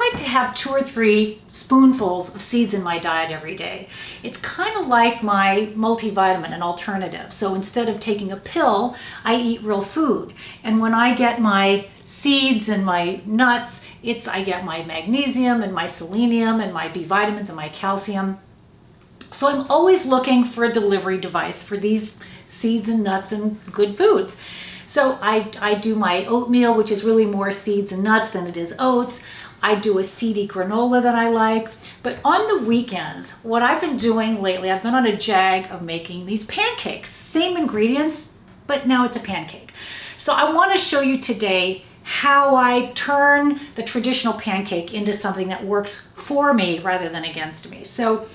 like to have 2 or 3 spoonfuls of seeds in my diet every day. It's kind of like my multivitamin, an alternative. So instead of taking a pill, I eat real food. And when I get my seeds and my nuts, I get my magnesium and my selenium and my B vitamins and my calcium. So I'm always looking for a delivery device for these seeds and nuts and good foods. So I do my oatmeal, which is really more seeds and nuts than it is oats. I do a seedy granola that I like. But on the weekends, what I've been doing lately, I've been on a jag of making these pancakes. Same ingredients, but now it's a pancake. So I want to show you today how I turn the traditional pancake into something that works for me rather than against me. So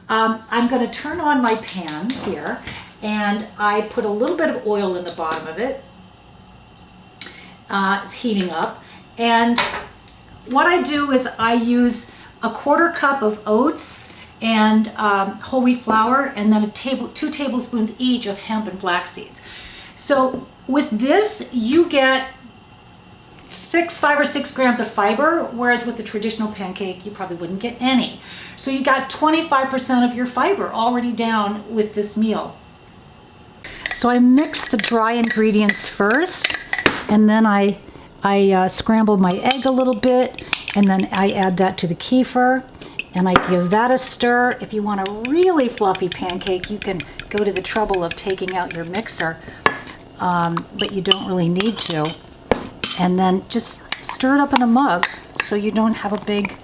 I'm going to turn on my pan here, and I put a little bit of oil in the bottom of it. It's heating up, and what I do is I use a 1/4 cup of oats and whole wheat flour, and then 2 tablespoons each of hemp and flax seeds. So with this, you get 5 or 6 grams of fiber, whereas with the traditional pancake, you probably wouldn't get any. So you got 25% of your fiber already down with this meal. So I mix the dry ingredients first, and then I scramble my egg a little bit, and then I add that to the kefir, and I give that a stir. If you want a really fluffy pancake, you can go to the trouble of taking out your mixer, but you don't really need to. And then just stir it up in a mug so you don't have a big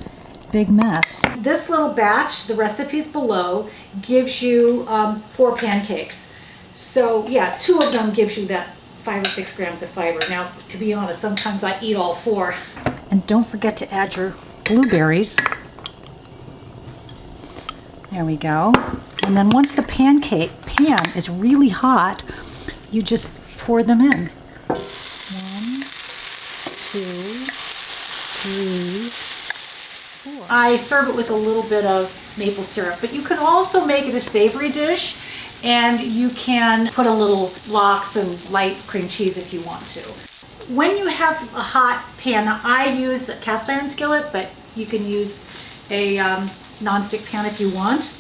mess. This little batch, the recipe's below, gives you 4 pancakes. So yeah, 2 of them gives you that 5 or 6 grams of fiber. Now, to be honest, sometimes I eat all 4. And don't forget to add your blueberries. There we go. And then once the pancake pan is really hot, you just pour them in. 1, 2, 3, 4. I serve it with a little bit of maple syrup, but you can also make it a savory dish, and you can put a little lox and light cream cheese if you want to. When you have a hot pan, I use a cast iron skillet, but you can use a non-stick pan if you want.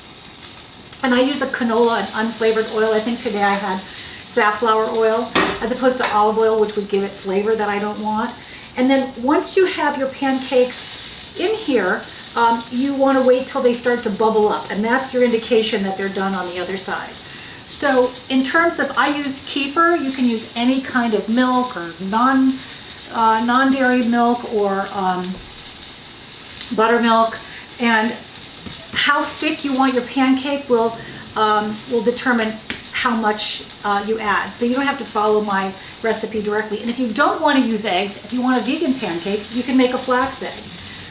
And I use a canola and unflavored oil. I think today I had safflower oil as opposed to olive oil, which would give it flavor that I don't want. And then once you have your pancakes in here, you want to wait till they start to bubble up, and that's your indication that they're done on the other side. So in terms of, I use kefir. You can use any kind of milk or non-dairy milk or buttermilk, and how thick you want your pancake will determine how much you add. So you don't have to follow my recipe directly. And if you don't want to use eggs, if you want a vegan pancake, you can make a flax egg.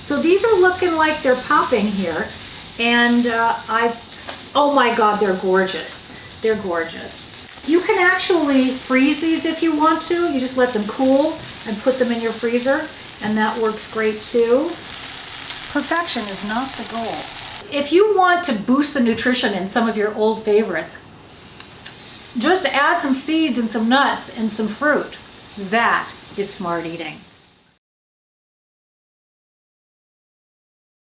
So these are looking like they're popping here, and oh my God, they're gorgeous. They're gorgeous. You can actually freeze these if you want to. You just let them cool and put them in your freezer, and that works great too. Perfection is not the goal. If you want to boost the nutrition in some of your old favorites, just add some seeds and some nuts and some fruit. That is smart eating.